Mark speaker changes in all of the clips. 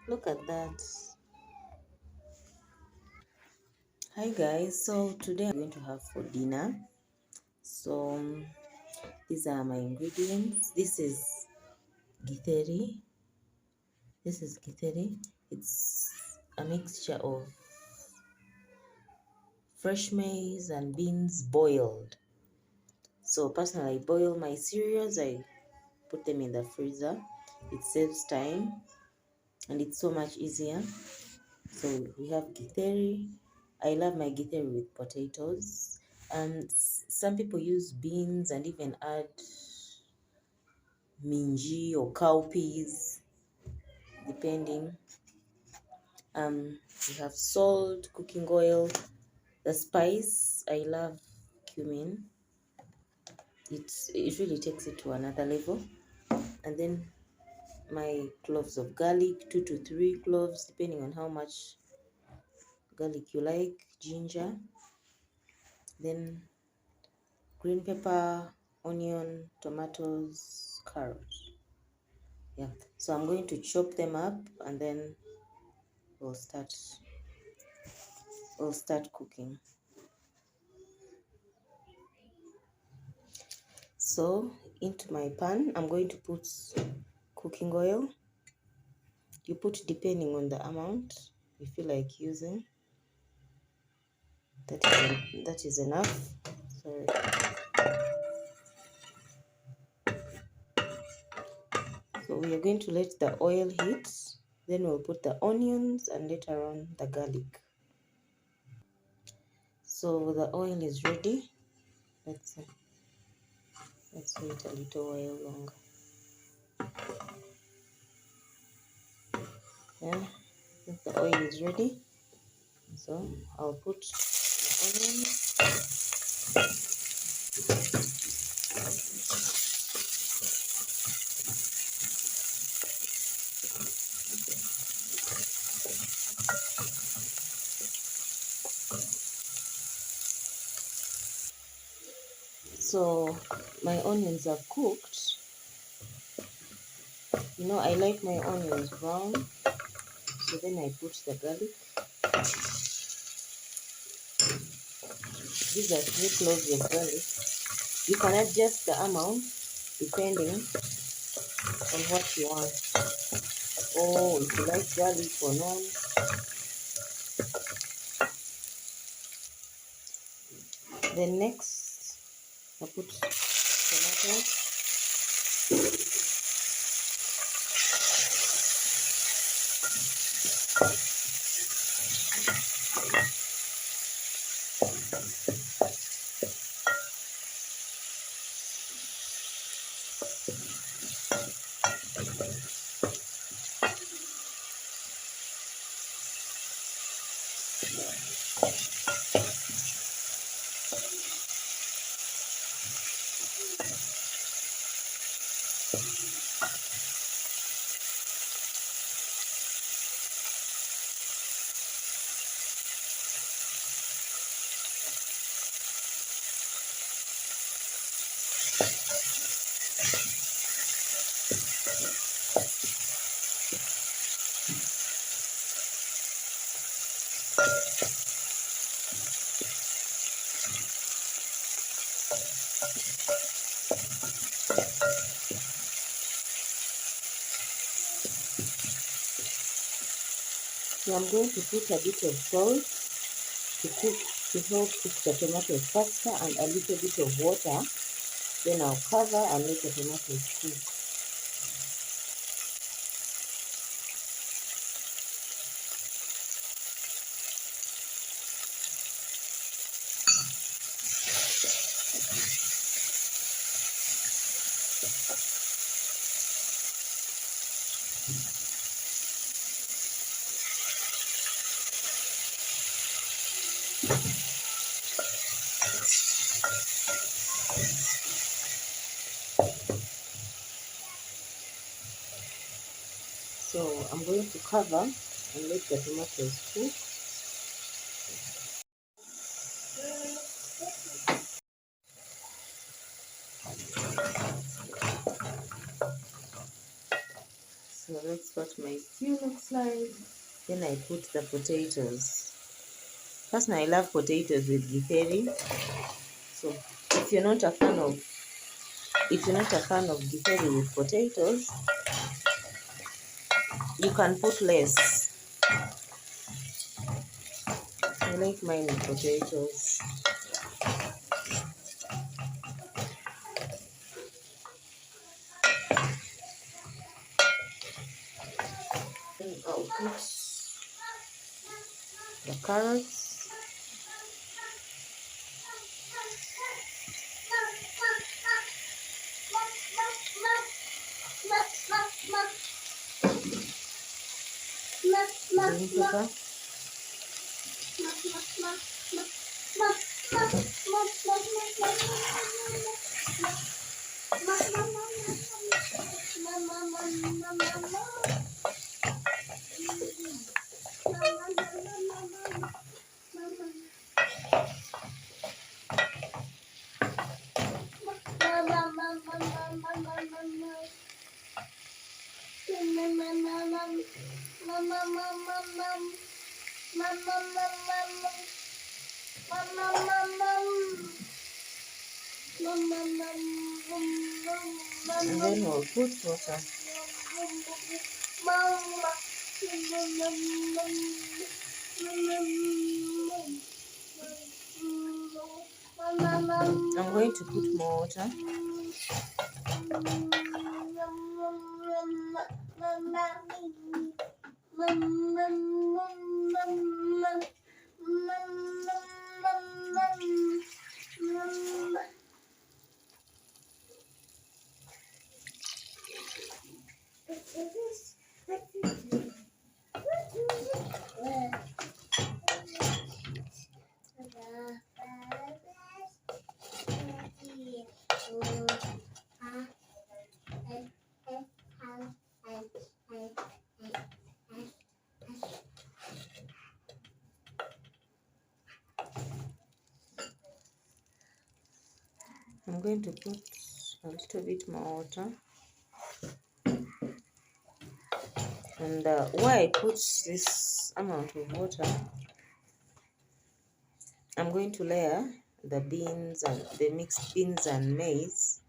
Speaker 1: Look at that. Hi guys, so today I'm going to have for dinner. So these are my ingredients. This is Githeri. It's a mixture of fresh maize and beans boiled. So personally, I boil my cereals, I put them in the freezer. It saves time and it's so much easier. So we have Githeri. I love my Githeri with potatoes. And some people use beans and even add minji or cowpeas, depending. We have salt, cooking oil, the spice. I love cumin. It really takes it to another level. And then my cloves of garlic, 2 to 3 cloves, depending on how much garlic you like, ginger, then green pepper, onion, tomatoes, carrot. Yeah, so I'm going to chop them up and then we'll start cooking. So into my pan I'm going to put cooking oil. You put depending on the amount you feel like using. That is enough. Sorry. So we are going to let the oil heat, then we'll put the onions and later on the garlic. So the oil is ready. Let's wait a little while longer. Yeah, the oil is ready. So I'll put the onions. So my onions are cooked. I like my onions brown. So then I put the garlic. These are 3 cloves of garlic. You can adjust the amount depending on what you want. Oh, if you like garlic or not. Then next, I put tomatoes. So I'm going to put a bit of salt to help cook the tomatoes faster and a little bit of water. Then I'll cover and let the tomatoes cook. So I'm going to cover and let the tomatoes cook. So that's what my stew looks like. Then I put the potatoes. Personally, I love potatoes with githeri. So if you're not a fan of githeri with potatoes, you can put less. I like mine with potatoes. Then I'll put the carrots. Green pepper. And then we'll put water. I'm going to put more water. I'm going to put a little bit more water. And why I put this amount of water, I'm going to layer the beans and the mixed beans and maize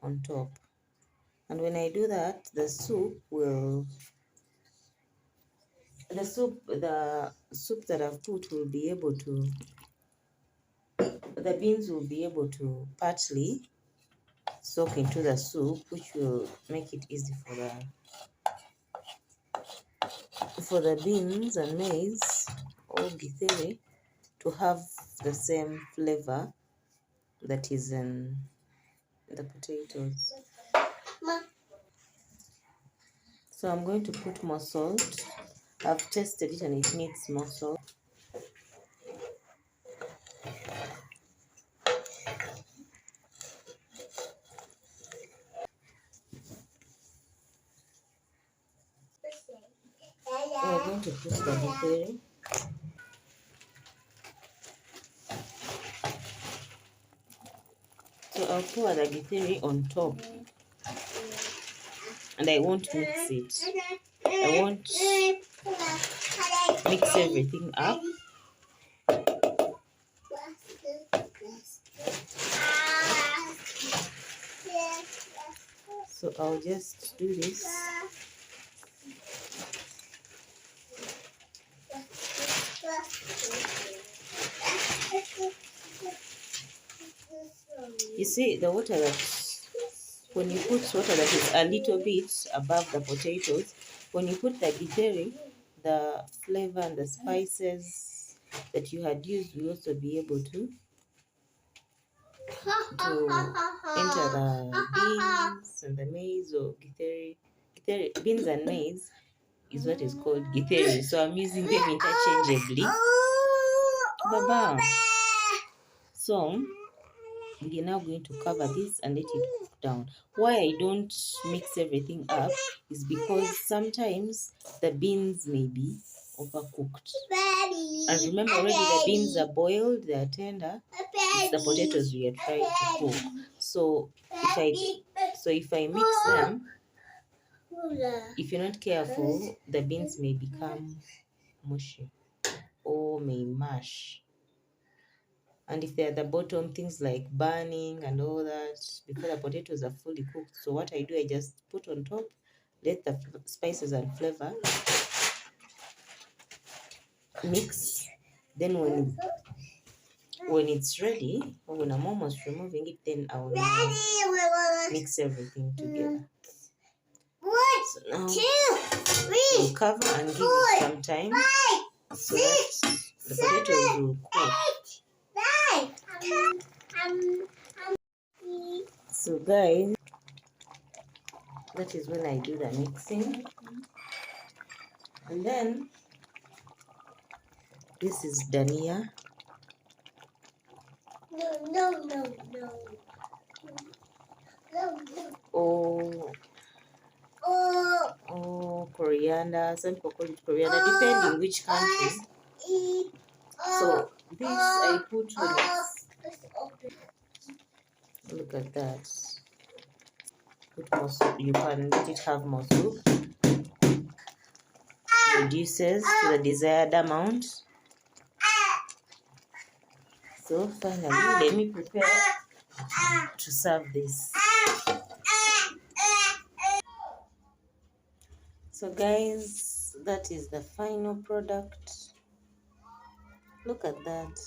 Speaker 1: on top. And when I do that, the soup that I've put will be able to, the beans will be able to partly soak into the soup, which will make it easy for the beans and maize or githeri to have the same flavor that is in the potatoes. So I'm going to put more salt. I've tested it and it needs more salt. We're going to put the githeri. So I'll pour the githeri on top. And I won't mix it. I won't mix everything up. So I'll just do this. You see the water when you put water that is a little bit above the potatoes, when you put the githeri, the flavor and the spices that you had used will also be able to enter the beans and the maize or githeri. Beans and maize is what is called githeri, so I'm using them interchangeably. Baba. So we are now going to cover this and let it cook down. Why I don't mix everything up is because sometimes the beans may be overcooked. And remember already the beans are boiled, they are tender. It's the potatoes we are trying to cook. So if I mix them, If you're not careful, the beans may become mushy or may mash. And if they're at the bottom, things like burning and all that, before the potatoes are fully cooked. So what I do, I just put on top, let the spices and flavor mix. Then when it's ready, or when I'm almost removing it, then I will now mix everything together. So now we'll cover and give it some time so that the potatoes will cook. So guys, that is when I do the mixing. And then this is dania. Or coriander. Some people call it coriander, depending which country. So this I put when it's, look at that. Put more soup. You can let it have more soup. Reduces to the desired amount. So finally, let me prepare to serve this. So guys, that is the final product. Look at that.